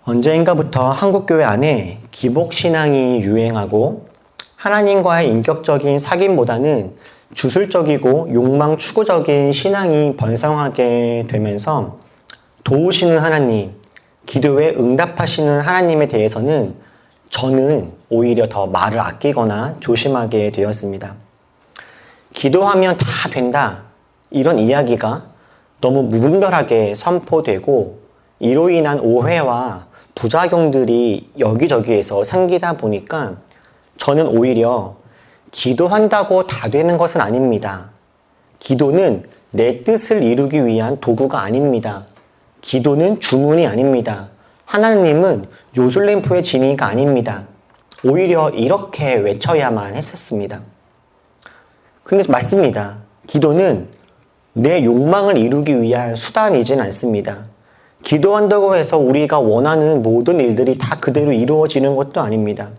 언제인가부터 한국교회 안에 기복신앙이 유행하고 하나님과의 인격적인 사귐보다는 주술적이고 욕망 추구적인 신앙이 번성하게 되면서 도우시는 하나님, 기도에 응답하시는 하나님에 대해서는 저는 오히려 더 말을 아끼거나 조심하게 되었습니다. 기도하면 다 된다, 이런 이야기가 너무 무분별하게 선포되고 이로 인한 오해와 부작용들이 여기저기에서 생기다 보니까 저는 오히려 기도한다고 다 되는 것은 아닙니다. 기도는 내 뜻을 이루기 위한 도구가 아닙니다. 기도는 주문이 아닙니다. 하나님은 요술램프의 지니가 아닙니다. 오히려 이렇게 외쳐야만 했었습니다. 근데 맞습니다. 기도는 내 욕망을 이루기 위한 수단이진 않습니다. 기도한다고 해서 우리가 원하는 모든 일들이 다 그대로 이루어지는 것도 아닙니다.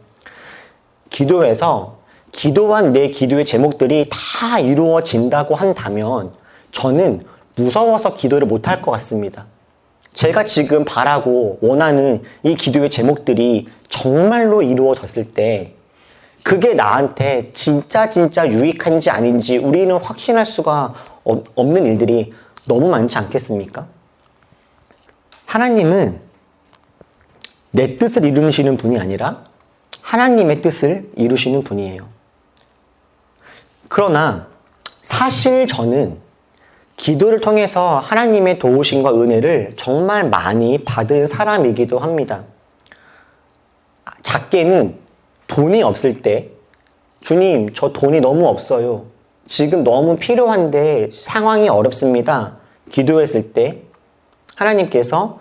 기도에서 기도한 내 기도의 제목들이 다 이루어진다고 한다면 저는 무서워서 기도를 못할 것 같습니다. 제가 지금 바라고 원하는 이 기도의 제목들이 정말로 이루어졌을 때 그게 나한테 진짜 유익한지 아닌지 우리는 확신할 수가 없는 일들이 너무 많지 않겠습니까? 하나님은 내 뜻을 이루시는 분이 아니라 하나님의 뜻을 이루시는 분이에요. 그러나 사실 저는 기도를 통해서 하나님의 도우심과 은혜를 정말 많이 받은 사람이기도 합니다. 작게는 돈이 없을 때, 주님, 저 돈이 너무 없어요. 지금 너무 필요한데 상황이 어렵습니다. 기도했을 때 하나님께서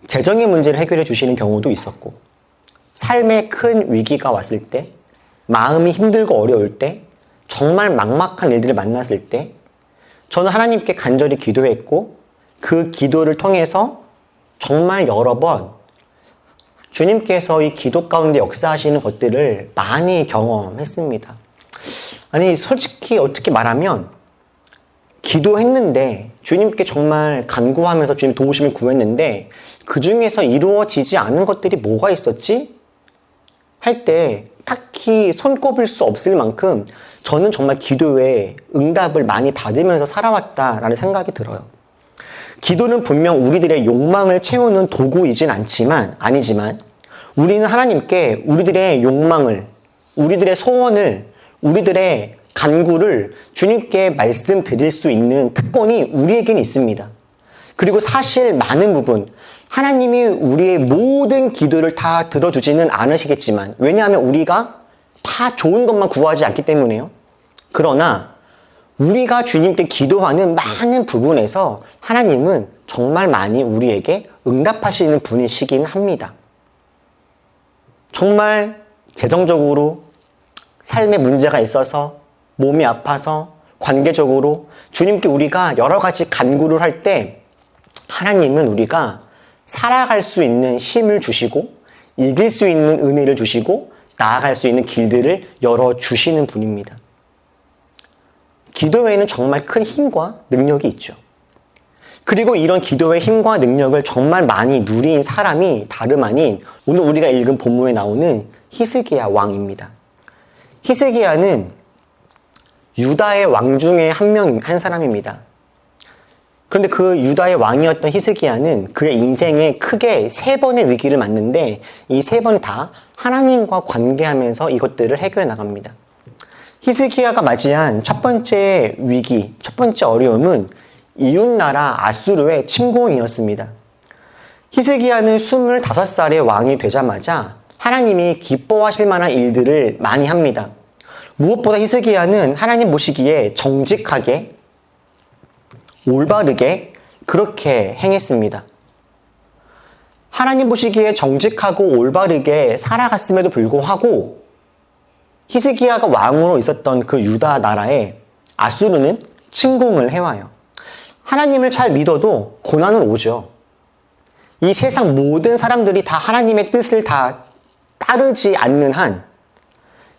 재정의 문제를 해결해 주시는 경우도 있었고, 삶에 큰 위기가 왔을 때, 마음이 힘들고 어려울 때, 정말 막막한 일들을 만났을 때 저는 하나님께 간절히 기도했고 그 기도를 통해서 정말 여러 번 주님께서 이 기도 가운데 역사하시는 것들을 많이 경험했습니다. 아니 솔직히 어떻게 말하면 기도했는데 주님께 정말 간구하면서 주님 도우심을 구했는데 그 중에서 이루어지지 않은 것들이 뭐가 있었지? 할 때 딱히 손꼽을 수 없을 만큼 저는 정말 기도에 응답을 많이 받으면서 살아왔다라는 생각이 들어요. 기도는 분명 우리들의 욕망을 채우는 도구이진 아니지만 우리는 하나님께 우리들의 욕망을, 우리들의 소원을, 우리들의 간구를 주님께 말씀드릴 수 있는 특권이 우리에게는 있습니다. 그리고 사실 많은 부분 하나님이 우리의 모든 기도를 다 들어주지는 않으시겠지만 왜냐하면 우리가 다 좋은 것만 구하지 않기 때문에요. 그러나 우리가 주님께 기도하는 많은 부분에서 하나님은 정말 많이 우리에게 응답하시는 분이시긴 합니다. 정말 재정적으로 삶에 문제가 있어서 몸이 아파서 관계적으로 주님께 우리가 여러 가지 간구를 할 때 하나님은 우리가 살아갈 수 있는 힘을 주시고 이길 수 있는 은혜를 주시고 나아갈 수 있는 길들을 열어주시는 분입니다. 기도에는 정말 큰 힘과 능력이 있죠. 그리고 이런 기도의 힘과 능력을 정말 많이 누린 사람이 다름 아닌 오늘 우리가 읽은 본문에 나오는 히스기야 왕입니다. 히스기야는 유다의 왕 중에 한 사람입니다. 그런데 그 유다의 왕이었던 히스기야는 그의 인생에 크게 3번의 위기를 맞는데 이 3번 다 하나님과 관계하면서 이것들을 해결해 나갑니다. 히스기야가 맞이한 첫 번째 위기, 첫 번째 어려움은 이웃나라 아수르의 침공이었습니다. 히스기야는 25살의 왕이 되자마자 하나님이 기뻐하실 만한 일들을 많이 합니다. 무엇보다 히스기야는 하나님 보시기에 정직하게 올바르게 그렇게 행했습니다. 하나님 보시기에 정직하고 올바르게 살아갔음에도 불구하고 히스기야가 왕으로 있었던 그 유다 나라에 아수르는 침공을 해와요. 하나님을 잘 믿어도 고난은 오죠. 이 세상 모든 사람들이 다 하나님의 뜻을 다 따르지 않는 한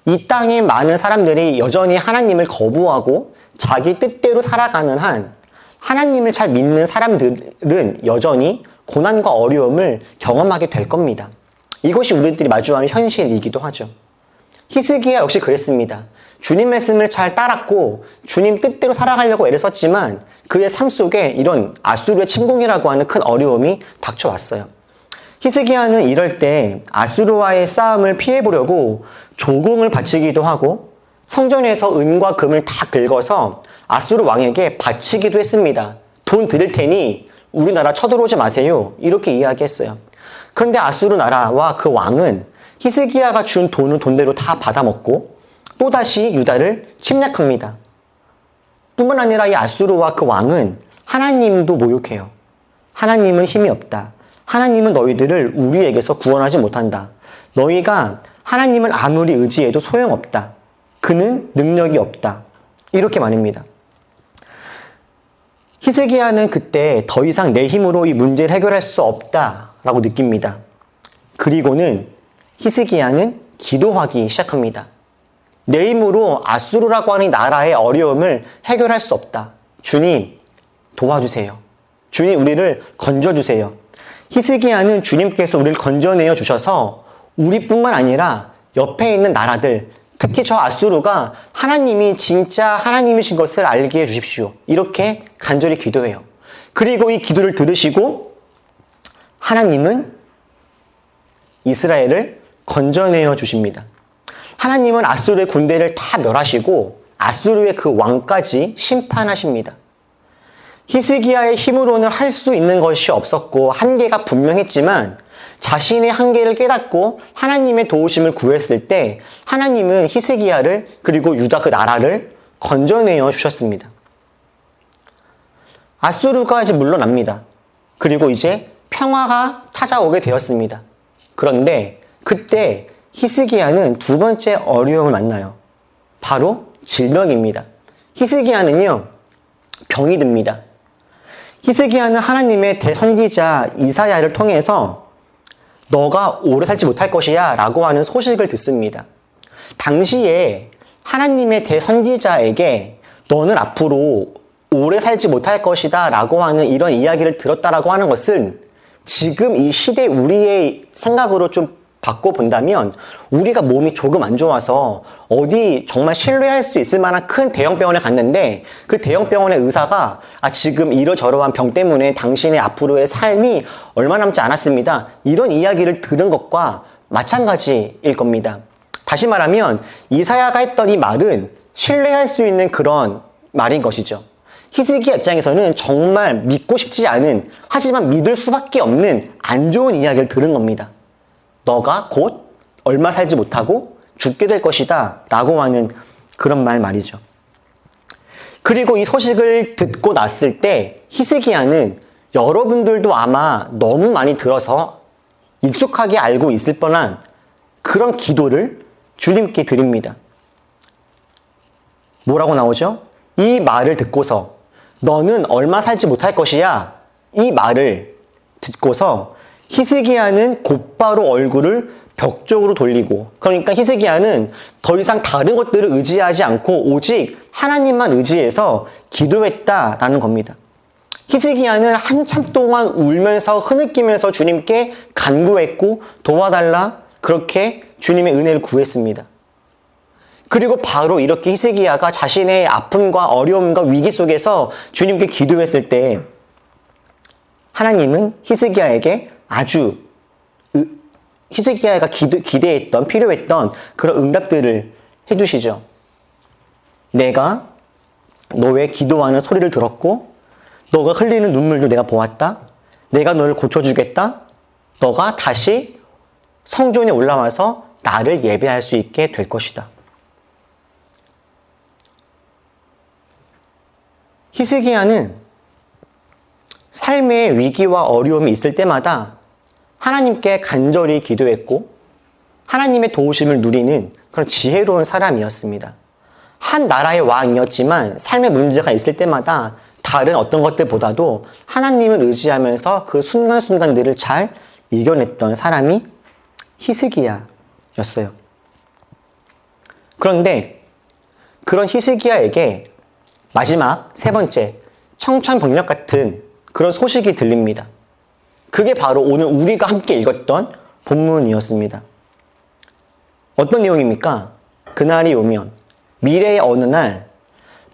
이 땅에 많은 사람들이 여전히 하나님을 거부하고 자기 뜻대로 살아가는 한 하나님을 잘 믿는 사람들은 여전히 고난과 어려움을 경험하게 될 겁니다. 이것이 우리들이 마주하는 현실이기도 하죠. 히스기야 역시 그랬습니다. 주님 말씀을 잘 따랐고 주님 뜻대로 살아가려고 애를 썼지만 그의 삶 속에 이런 아수르의 침공이라고 하는 큰 어려움이 닥쳐왔어요. 히스기야는 이럴 때 아수르와의 싸움을 피해보려고 조공을 바치기도 하고 성전에서 은과 금을 다 긁어서 아수르 왕에게 바치기도 했습니다. 돈 드릴 테니 우리나라 쳐들어오지 마세요. 이렇게 이야기했어요. 그런데 아수르 나라와 그 왕은 히스기야가 준 돈을 돈대로 다 받아먹고 또다시 유다를 침략합니다. 뿐만 아니라 이 아수르와 그 왕은 하나님도 모욕해요. 하나님은 힘이 없다. 하나님은 너희들을 우리에게서 구원하지 못한다. 너희가 하나님을 아무리 의지해도 소용없다. 그는 능력이 없다. 이렇게 말합니다. 히스기야는 그때 더 이상 내 힘으로 이 문제를 해결할 수 없다라고 느낍니다. 그리고는 히스기야는 기도하기 시작합니다. 내 힘으로 아수르라고 하는 나라의 어려움을 해결할 수 없다. 주님, 도와주세요. 주님, 우리를 건져주세요. 히스기야는 주님께서 우리를 건져내어 주셔서 우리뿐만 아니라 옆에 있는 나라들, 특히 저 아수르가 하나님이 진짜 하나님이신 것을 알게 해주십시오. 이렇게 간절히 기도해요. 그리고 이 기도를 들으시고 하나님은 이스라엘을 건져내어 주십니다. 하나님은 아수르의 군대를 다 멸하시고 아수르의 그 왕까지 심판하십니다. 히스기야의 힘으로는 할 수 있는 것이 없었고 한계가 분명했지만 자신의 한계를 깨닫고 하나님의 도우심을 구했을 때 하나님은 히스기야를 그리고 유다 그 나라를 건져내어 주셨습니다. 아수르가 이제 물러납니다. 그리고 이제 평화가 찾아오게 되었습니다. 그런데 그때 히스기야는 두 번째 어려움을 만나요. 바로 질병입니다. 히스기야는요, 병이 듭니다. 히스기야는 하나님의 대선지자 이사야를 통해서 너가 오래 살지 못할 것이야 라고 하는 소식을 듣습니다. 당시에 하나님의 대선지자에게 너는 앞으로 오래 살지 못할 것이다 라고 하는 이런 이야기를 들었다라고 하는 것은 지금 이 시대 우리의 생각으로 좀 바꿔본다면 우리가 몸이 조금 안 좋아서 어디 정말 신뢰할 수 있을 만한 큰 대형병원에 갔는데 그 대형병원의 의사가 지금 이러저러한 병 때문에 당신의 앞으로의 삶이 얼마 남지 않았습니다. 이런 이야기를 들은 것과 마찬가지일 겁니다. 다시 말하면 이사야가 했던 이 말은 신뢰할 수 있는 그런 말인 것이죠. 히스기야 입장에서는 정말 믿고 싶지 않은 하지만 믿을 수밖에 없는 안 좋은 이야기를 들은 겁니다. 너가 곧 얼마 살지 못하고 죽게 될 것이다 라고 하는 그런 말이죠. 그리고 이 소식을 듣고 났을 때 히스기야는 여러분들도 아마 너무 많이 들어서 익숙하게 알고 있을 뻔한 그런 기도를 주님께 드립니다. 뭐라고 나오죠? 이 말을 듣고서 너는 얼마 살지 못할 것이야. 이 말을 듣고서 히스기야는 곧바로 얼굴을 벽 쪽으로 돌리고, 그러니까 히스기야는 더 이상 다른 것들을 의지하지 않고 오직 하나님만 의지해서 기도했다라는 겁니다. 히스기야는 한참 동안 울면서 흐느끼면서 주님께 간구했고 도와달라 그렇게 주님의 은혜를 구했습니다. 그리고 바로 이렇게 히스기야가 자신의 아픔과 어려움과 위기 속에서 주님께 기도했을 때 하나님은 히스기야에게 아주 히스기야가 기대했던 필요했던 그런 응답들을 해주시죠. 내가 너의 기도하는 소리를 들었고 너가 흘리는 눈물도 내가 보았다. 내가 너를 고쳐주겠다. 너가 다시 성전에 올라와서 나를 예배할 수 있게 될 것이다. 히스기야는 삶의 위기와 어려움이 있을 때마다 하나님께 간절히 기도했고 하나님의 도우심을 누리는 그런 지혜로운 사람이었습니다. 한 나라의 왕이었지만 삶의 문제가 있을 때마다 다른 어떤 것들보다도 하나님을 의지하면서 그 순간순간들을 잘 이겨냈던 사람이 히스기야였어요. 그런데 그런 히스기야에게 마지막 세 번째 청천벽력 같은 그런 소식이 들립니다. 그게 바로 오늘 우리가 함께 읽었던 본문이었습니다. 어떤 내용입니까? 그날이 오면 미래의 어느 날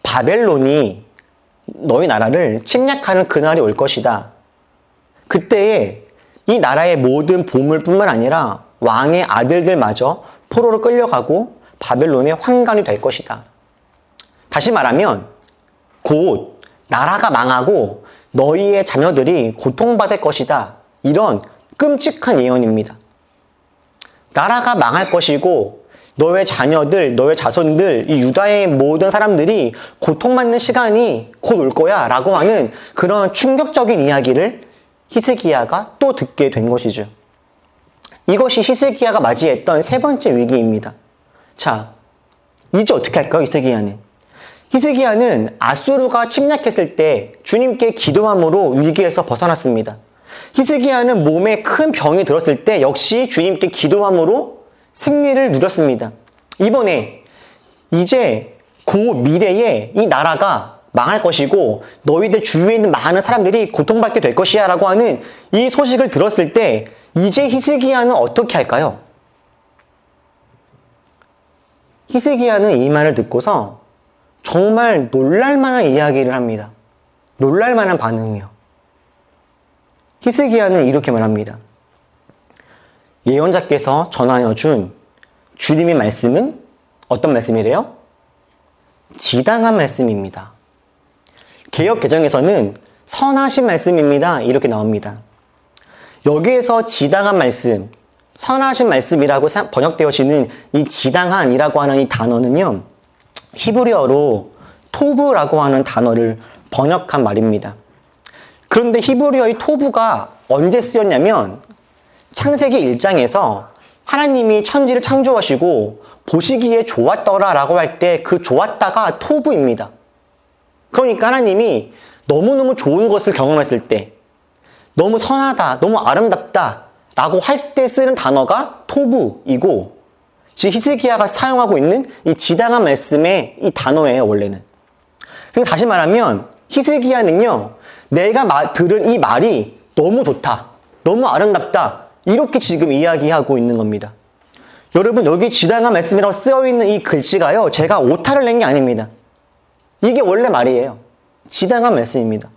바벨론이 너희 나라를 침략하는 그날이 올 것이다. 그때에 이 나라의 모든 보물뿐만 아니라 왕의 아들들마저 포로로 끌려가고 바벨론의 환관이 될 것이다. 다시 말하면 곧 나라가 망하고 너희의 자녀들이 고통받을 것이다. 이런 끔찍한 예언입니다. 나라가 망할 것이고 너의 자녀들, 너의 자손들, 이 유다의 모든 사람들이 고통받는 시간이 곧 올 거야 라고 하는 그런 충격적인 이야기를 히스기야가 또 듣게 된 것이죠. 이것이 히스기야가 맞이했던 세 번째 위기입니다. 자, 이제 어떻게 할까요, 히스기야는? 히스기야는 아수르가 침략했을 때 주님께 기도함으로 위기에서 벗어났습니다. 히스기야는 몸에 큰 병이 들었을 때 역시 주님께 기도함으로 승리를 누렸습니다. 이번에 이제 그 미래에 이 나라가 망할 것이고 너희들 주위에 있는 많은 사람들이 고통받게 될 것이야 라고 하는 이 소식을 들었을 때 이제 히스기야는 어떻게 할까요? 히스기야는 이 말을 듣고서 정말 놀랄만한 이야기를 합니다. 놀랄만한 반응이요. 히스기야는 이렇게 말합니다. 예언자께서 전하여 준 주님의 말씀은 어떤 말씀이래요? 지당한 말씀입니다. 개역 개정에서는 선하신 말씀입니다. 이렇게 나옵니다. 여기에서 지당한 말씀, 선하신 말씀이라고 번역되어지는 이 지당한이라고 하는 이 단어는요, 히브리어로 토브라고 하는 단어를 번역한 말입니다. 그런데 히브리어의 토브가 언제 쓰였냐면 창세기 1장에서 하나님이 천지를 창조하시고 보시기에 좋았더라 라고 할 때 그 좋았다가 토브입니다. 그러니까 하나님이 너무너무 좋은 것을 경험했을 때 너무 선하다, 너무 아름답다 라고 할 때 쓰는 단어가 토브이고 지금 히스기야가 사용하고 있는 이 지당한 말씀의 이 단어예요, 원래는. 그래서 다시 말하면 히스기야는요, 내가 들은 이 말이 너무 좋다, 너무 아름답다 이렇게 지금 이야기하고 있는 겁니다. 여러분, 여기 지당한 말씀이라고 쓰여있는 이 글씨가요, 제가 오타를 낸 게 아닙니다. 이게 원래 말이에요. 지당한 말씀입니다.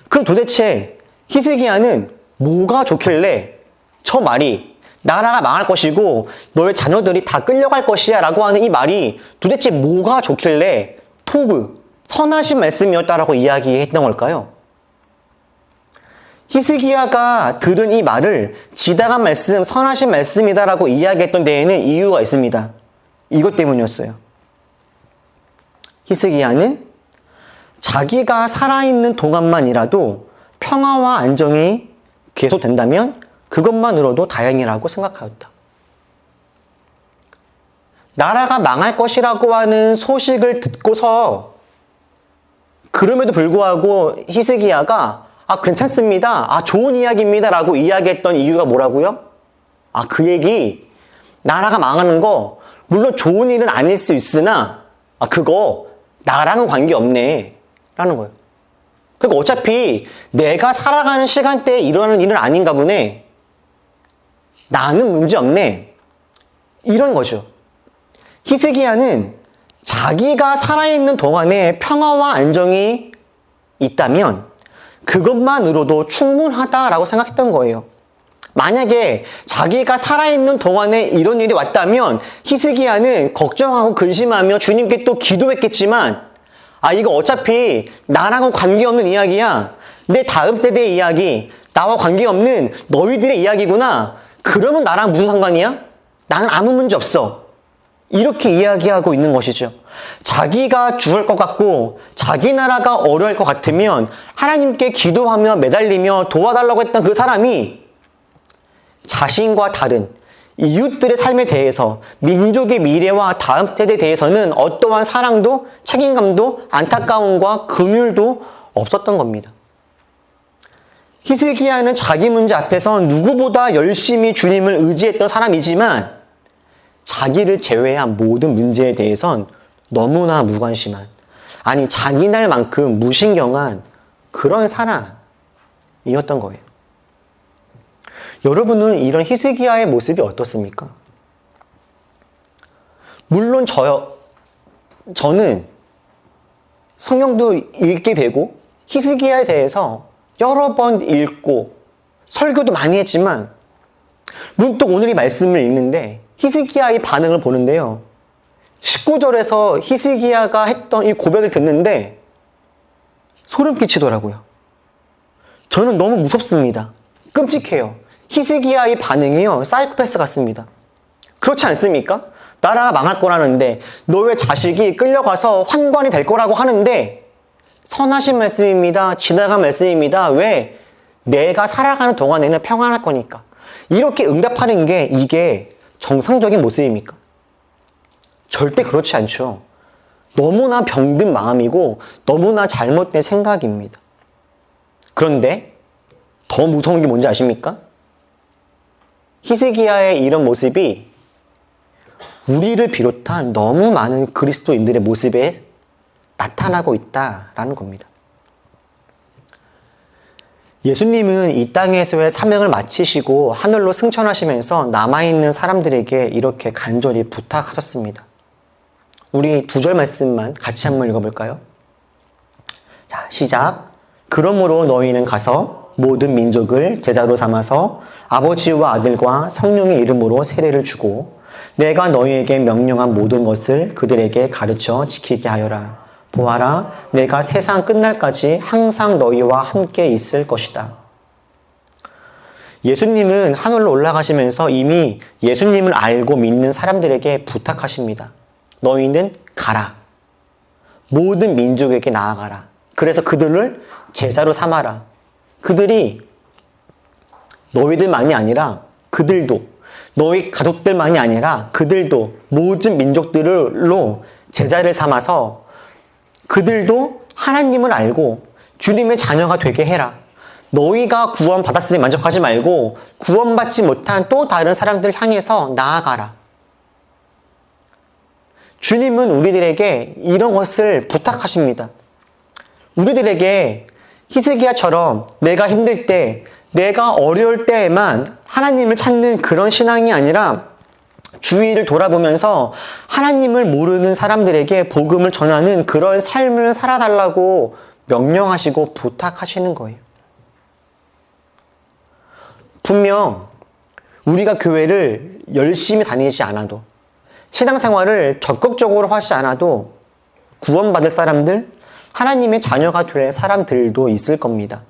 그럼 도대체 히스기야는 뭐가 좋길래 저 말이 나라가 망할 것이고 너의 자녀들이 다 끌려갈 것이야 라고 하는 이 말이 도대체 뭐가 좋길래 토브, 선하신 말씀이었다라고 이야기했던 걸까요? 히스기야가 들은 이 말을 지당한 말씀, 선하신 말씀이다라고 이야기했던 데에는 이유가 있습니다. 이것 때문이었어요. 히스기야는 자기가 살아있는 동안만이라도 평화와 안정이 계속된다면 그것만으로도 다행이라고 생각하였다. 나라가 망할 것이라고 하는 소식을 듣고서 그럼에도 불구하고 히스기야가 괜찮습니다. 좋은 이야기입니다. 라고 이야기했던 이유가 뭐라고요? 그 얘기, 나라가 망하는 거 물론 좋은 일은 아닐 수 있으나 그거 나랑은 관계없네 라는 거예요. 그러니까 어차피 내가 살아가는 시간대에 일어나는 일은 아닌가 보네. 나는 문제없네. 이런 거죠. 히스기야는 자기가 살아있는 동안에 평화와 안정이 있다면 그것만으로도 충분하다라고 생각했던 거예요. 만약에 자기가 살아있는 동안에 이런 일이 왔다면 히스기야는 걱정하고 근심하며 주님께 또 기도했겠지만 이거 어차피 나랑은 관계없는 이야기야. 내 다음 세대의 이야기, 나와 관계없는 너희들의 이야기구나. 그러면 나랑 무슨 상관이야? 나는 아무 문제 없어. 이렇게 이야기하고 있는 것이죠. 자기가 죽을 것 같고 자기 나라가 어려울 것 같으면 하나님께 기도하며 매달리며 도와달라고 했던 그 사람이 자신과 다른 이웃들의 삶에 대해서 민족의 미래와 다음 세대에 대해서는 어떠한 사랑도 책임감도 안타까움과 긍휼도 없었던 겁니다. 히스기야는 자기 문제 앞에서 누구보다 열심히 주님을 의지했던 사람이지만 자기를 제외한 모든 문제에 대해선 너무나 무관심한, 잔인할 만큼 무신경한 그런 사람이었던 거예요. 여러분은 이런 히스기야의 모습이 어떻습니까? 물론 저는 성경도 읽게 되고 히스기야에 대해서 여러 번 읽고 설교도 많이 했지만 문득 오늘 이 말씀을 읽는데 히스기야의 반응을 보는데요. 19절에서 히스기야가 했던 이 고백을 듣는데 소름 끼치더라고요. 저는 너무 무섭습니다. 끔찍해요. 히스기야의 반응이요. 사이코패스 같습니다. 그렇지 않습니까? 나라가 망할 거라는데 너의 자식이 끌려가서 환관이 될 거라고 하는데 선하신 말씀입니다. 지나간 말씀입니다. 왜? 내가 살아가는 동안에는 평안할 거니까. 이렇게 응답하는 게 이게 정상적인 모습입니까? 절대 그렇지 않죠. 너무나 병든 마음이고 너무나 잘못된 생각입니다. 그런데 더 무서운 게 뭔지 아십니까? 히스기야의 이런 모습이 우리를 비롯한 너무 많은 그리스도인들의 모습에 나타나고 있다라는 겁니다. 예수님은 이 땅에서의 사명을 마치시고 하늘로 승천하시면서 남아있는 사람들에게 이렇게 간절히 부탁하셨습니다. 우리 2절 말씀만 같이 한번 읽어볼까요? 자, 시작. 그러므로 너희는 가서 모든 민족을 제자로 삼아서 아버지와 아들과 성령의 이름으로 세례를 주고 내가 너희에게 명령한 모든 것을 그들에게 가르쳐 지키게 하여라. 보아라, 내가 세상 끝날까지 항상 너희와 함께 있을 것이다. 예수님은 하늘로 올라가시면서 이미 예수님을 알고 믿는 사람들에게 부탁하십니다. 너희는 가라. 모든 민족에게 나아가라. 그래서 그들을 제자로 삼아라. 그들이 너희들만이 아니라 그들도, 너희 가족들만이 아니라 그들도 모든 민족들로 제자를 삼아서 그들도 하나님을 알고 주님의 자녀가 되게 해라. 너희가 구원받았으니 만족하지 말고 구원받지 못한 또 다른 사람들을 향해서 나아가라. 주님은 우리들에게 이런 것을 부탁하십니다. 우리들에게 히스기야처럼 내가 힘들 때, 내가 어려울 때에만 하나님을 찾는 그런 신앙이 아니라 주위를 돌아보면서 하나님을 모르는 사람들에게 복음을 전하는 그런 삶을 살아달라고 명령하시고 부탁하시는 거예요. 분명 우리가 교회를 열심히 다니지 않아도, 신앙생활을 적극적으로 하지 않아도 구원받을 사람들, 하나님의 자녀가 될 사람들도 있을 겁니다.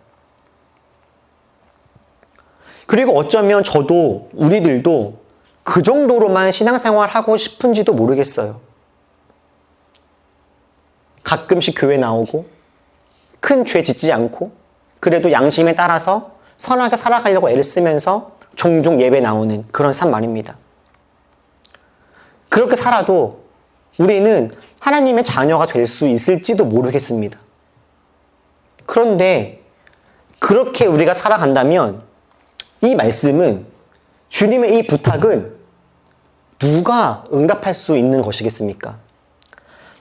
그리고 어쩌면 저도, 우리들도 그 정도로만 신앙생활 하고 싶은지도 모르겠어요. 가끔씩 교회 나오고 큰 죄 짓지 않고 그래도 양심에 따라서 선하게 살아가려고 애를 쓰면서 종종 예배 나오는 그런 삶 말입니다. 그렇게 살아도 우리는 하나님의 자녀가 될 수 있을지도 모르겠습니다. 그런데 그렇게 우리가 살아간다면 이 말씀은, 주님의 이 부탁은 누가 응답할 수 있는 것이겠습니까?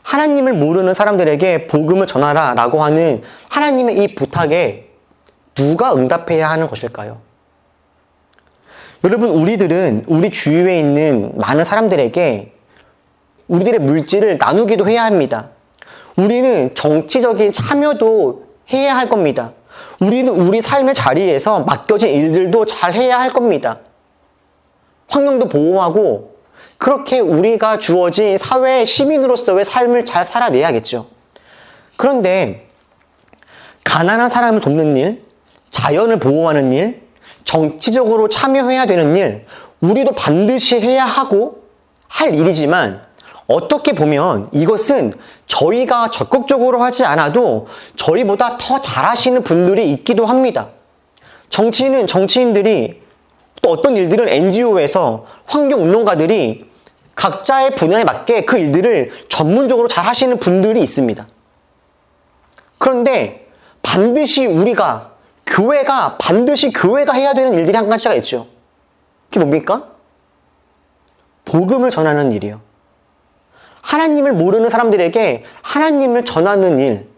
하나님을 모르는 사람들에게 복음을 전하라 라고 하는 하나님의 이 부탁에 누가 응답해야 하는 것일까요? 여러분, 우리들은 우리 주위에 있는 많은 사람들에게 우리들의 물질을 나누기도 해야 합니다. 우리는 정치적인 참여도 해야 할 겁니다. 우리는 우리 삶의 자리에서 맡겨진 일들도 잘 해야 할 겁니다. 환경도 보호하고 그렇게 우리가 주어진 사회의 시민으로서의 삶을 잘 살아내야겠죠. 그런데 가난한 사람을 돕는 일, 자연을 보호하는 일, 정치적으로 참여해야 되는 일, 우리도 반드시 해야 하고 할 일이지만 어떻게 보면 이것은 저희가 적극적으로 하지 않아도 저희보다 더 잘하시는 분들이 있기도 합니다. 정치인은 정치인들이, 또 어떤 일들은 NGO에서 환경운동가들이 각자의 분야에 맞게 그 일들을 전문적으로 잘 하시는 분들이 있습니다. 그런데 반드시 교회가 해야 되는 일들이 한 가지가 있죠. 그게 뭡니까? 복음을 전하는 일이요. 하나님을 모르는 사람들에게 하나님을 전하는 일.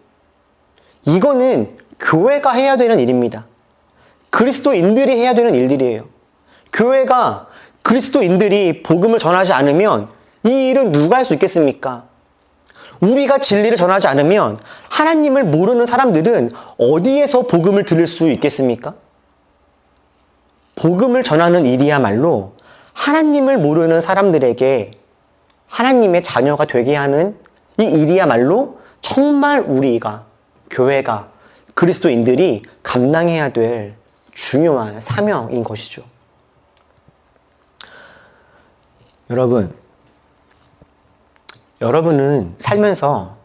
이거는 교회가 해야 되는 일입니다. 그리스도인들이 해야 되는 일들이에요. 교회가 그리스도인들이 복음을 전하지 않으면 이 일은 누가 할 수 있겠습니까? 우리가 진리를 전하지 않으면 하나님을 모르는 사람들은 어디에서 복음을 들을 수 있겠습니까? 복음을 전하는 일이야말로 하나님을 모르는 사람들에게 하나님의 자녀가 되게 하는 이 일이야말로 정말 우리가, 교회가, 그리스도인들이 감당해야 될 중요한 사명인 것이죠. 여러분은 살면서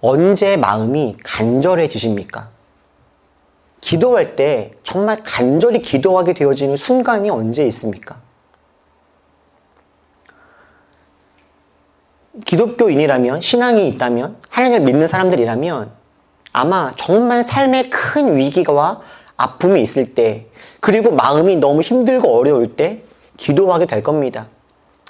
언제 마음이 간절해지십니까? 기도할 때 정말 간절히 기도하게 되어지는 순간이 언제 있습니까? 기독교인이라면, 신앙이 있다면, 하나님을 믿는 사람들이라면 아마 정말 삶에 큰 위기와 아픔이 있을 때, 그리고 마음이 너무 힘들고 어려울 때 기도하게 될 겁니다.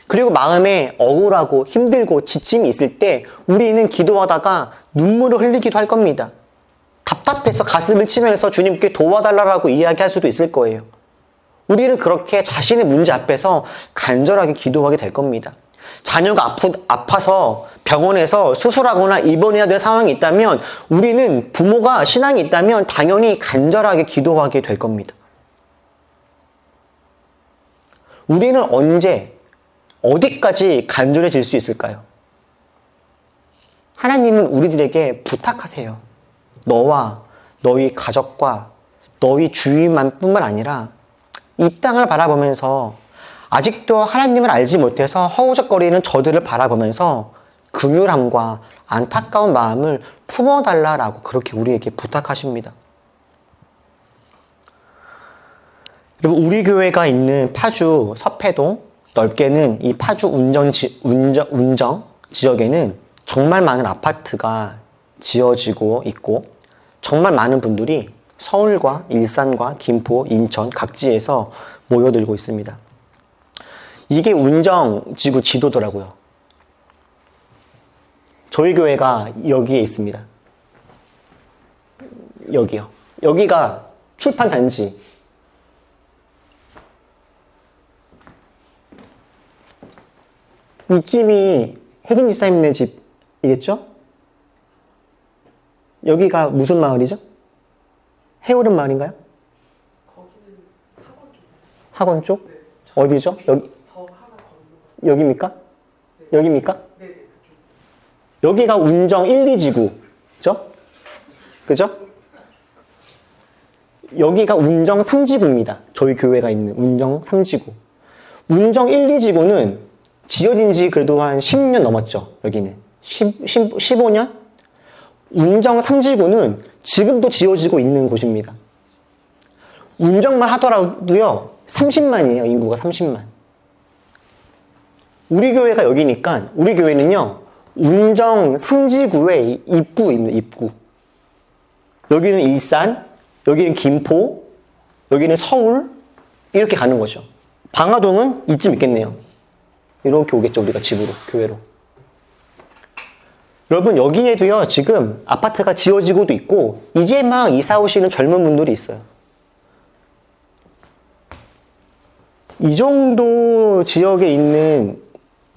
그리고 마음에 억울하고 힘들고 지침이 있을 때 우리는 기도하다가 눈물을 흘리기도 할 겁니다. 답답해서 가슴을 치면서 주님께 도와달라고 이야기할 수도 있을 거예요. 우리는 그렇게 자신의 문제 앞에서 간절하게 기도하게 될 겁니다. 자녀가 아파서 병원에서 수술하거나 입원해야 될 상황이 있다면 우리는 부모가 신앙이 있다면 당연히 간절하게 기도하게 될 겁니다. 우리는 언제, 어디까지 간절해질 수 있을까요? 하나님은 우리들에게 부탁하세요. 너와 너희 가족과 너희 주위만 뿐만 아니라 이 땅을 바라보면서 아직도 하나님을 알지 못해서 허우적거리는 저들을 바라보면서 긍휼함과 안타까운 마음을 품어달라고 그렇게 우리에게 부탁하십니다. 여러분, 우리 교회가 있는 파주 서패동, 넓게는 이 파주 운정 지역에는 정말 많은 아파트가 지어지고 있고 정말 많은 분들이 서울과 일산과 김포, 인천 각지에서 모여들고 있습니다. 이게 운정지구 지도더라고요. 저희 교회가 여기에 있습니다. 여기요. 여기가 출판 단지. 이쯤이 혜진 집사님네 집이겠죠? 여기가 무슨 마을이죠? 해오름 마을인가요? 거기는 학원 쪽. 학원 쪽? 네. 어디죠? 여기, 더 하나 건너가. 여기입니까? 네. 여기입니까? 네, 그쪽. 여기가 운정 1, 2지구죠? 그죠? 여기가 운정 3지구입니다. 저희 교회가 있는 운정 3지구. 운정 1, 2지구는 지어진 지 그래도 한 10년 넘었죠. 여기는 15년? 운정 3지구는 지금도 지어지고 있는 곳입니다. 운정만 하더라도요 30만이에요. 인구가 30만. 우리 교회가 여기니까 우리 교회는요 운정 3지구의 입구입니다. 입구. 여기는 일산, 여기는 김포, 여기는 서울 이렇게 가는 거죠. 방화동은 이쯤 있겠네요. 이렇게 오겠죠. 우리가 집으로, 교회로. 여러분, 여기에도요 지금 아파트가 지어지고도 있고 이제 막 이사 오시는 젊은 분들이 있어요. 이 정도 지역에 있는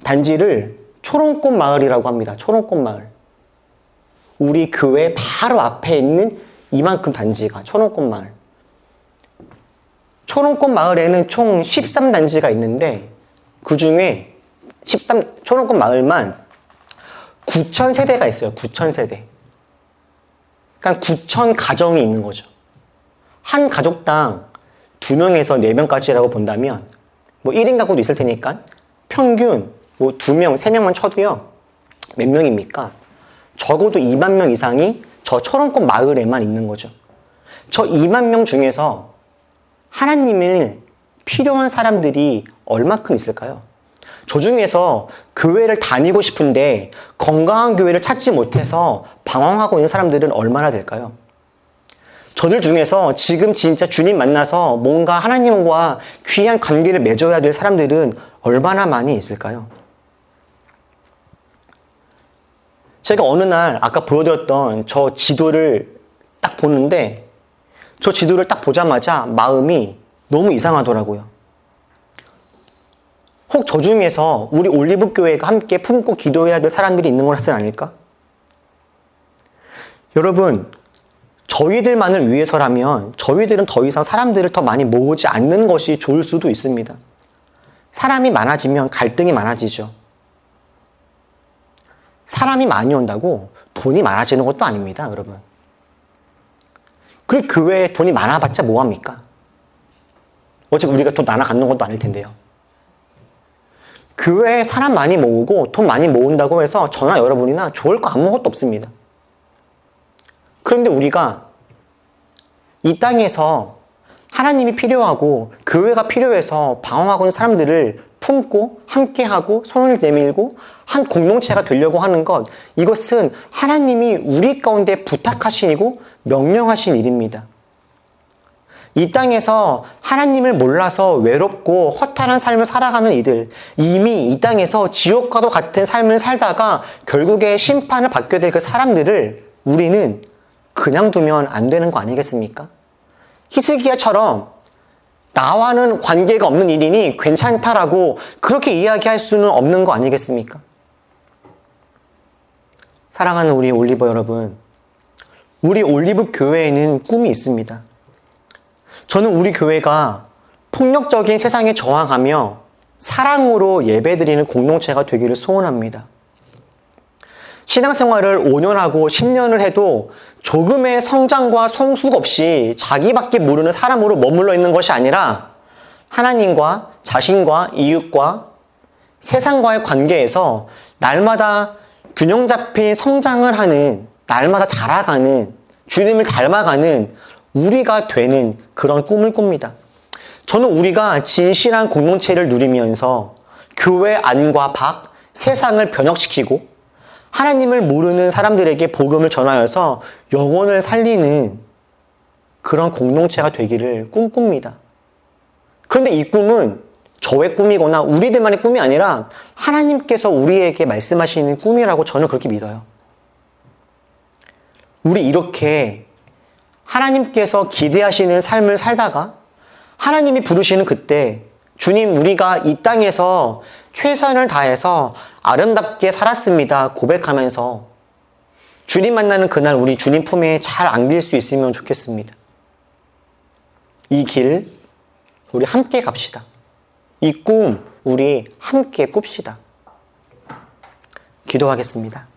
단지를 초롱꽃 마을이라고 합니다. 초롱꽃 마을. 우리 교회 바로 앞에 있는 이만큼 단지가 초롱꽃 마을. 초롱꽃 마을에는 총 13단지가 있는데 그 중에 초롱꽃 마을만 9,000세대가 있어요. 9,000세대. 그러니까 9,000가정이 있는 거죠. 한 가족당 2명에서 4명까지라고 본다면 뭐 1인 가구도 있을 테니까 평균 뭐 2명, 3명만 쳐도요. 몇 명입니까? 적어도 2만 명 이상이 저 초롱꽃 마을에만 있는 거죠. 저 2만 명 중에서 하나님을 필요한 사람들이 얼마큼 있을까요? 저 중에서 교회를 다니고 싶은데 건강한 교회를 찾지 못해서 방황하고 있는 사람들은 얼마나 될까요? 저들 중에서 지금 진짜 주님 만나서 뭔가 하나님과 귀한 관계를 맺어야 될 사람들은 얼마나 많이 있을까요? 제가 어느 날 아까 보여드렸던 저 지도를 딱 보는데 저 지도를 딱 보자마자 마음이 너무 이상하더라고요. 혹 저 중에서 우리 올리브 교회가 함께 품고 기도해야 될 사람들이 있는 것은 아닐까? 여러분, 저희들만을 위해서라면 저희들은 더 이상 사람들을 더 많이 모으지 않는 것이 좋을 수도 있습니다. 사람이 많아지면 갈등이 많아지죠. 사람이 많이 온다고 돈이 많아지는 것도 아닙니다, 여러분. 그리고 교회에 돈이 많아봤자 뭐합니까? 어차피 우리가 돈 나눠 갖는 것도 아닐 텐데요. 교회에 사람 많이 모으고 돈 많이 모은다고 해서 저나 여러분이나 좋을 거 아무것도 없습니다. 그런데 우리가 이 땅에서 하나님이 필요하고 교회가 필요해서 방황하고 있는 사람들을 품고 함께하고 손을 내밀고 한 공동체가 되려고 하는 것, 이것은 하나님이 우리 가운데 부탁하시고 명령하신 일입니다. 이 땅에서 하나님을 몰라서 외롭고 허탈한 삶을 살아가는 이들, 이미 이 땅에서 지옥과도 같은 삶을 살다가 결국에 심판을 받게 될 그 사람들을 우리는 그냥 두면 안 되는 거 아니겠습니까? 히스기야처럼 나와는 관계가 없는 일이니 괜찮다라고 그렇게 이야기할 수는 없는 거 아니겠습니까? 사랑하는 우리 올리버 여러분, 우리 올리브 교회에는 꿈이 있습니다. 저는 우리 교회가 폭력적인 세상에 저항하며 사랑으로 예배드리는 공동체가 되기를 소원합니다. 신앙생활을 5년 하고 10년을 해도 조금의 성장과 성숙 없이 자기밖에 모르는 사람으로 머물러 있는 것이 아니라 하나님과 자신과 이웃과 세상과의 관계에서 날마다 균형 잡힌 성장을 하는, 날마다 자라가는, 주님을 닮아가는 우리가 되는 그런 꿈을 꿉니다. 저는 우리가 진실한 공동체를 누리면서 교회 안과 밖, 세상을 변혁시키고 하나님을 모르는 사람들에게 복음을 전하여서 영혼을 살리는 그런 공동체가 되기를 꿈꿉니다. 그런데 이 꿈은 저의 꿈이거나 우리들만의 꿈이 아니라 하나님께서 우리에게 말씀하시는 꿈이라고 저는 그렇게 믿어요. 우리 이렇게 하나님께서 기대하시는 삶을 살다가 하나님이 부르시는 그때, 주님, 우리가 이 땅에서 최선을 다해서 아름답게 살았습니다 고백하면서 주님 만나는 그날 우리 주님 품에 잘 안길 수 있으면 좋겠습니다. 이 길 우리 함께 갑시다. 이 꿈 우리 함께 꿉시다. 기도하겠습니다.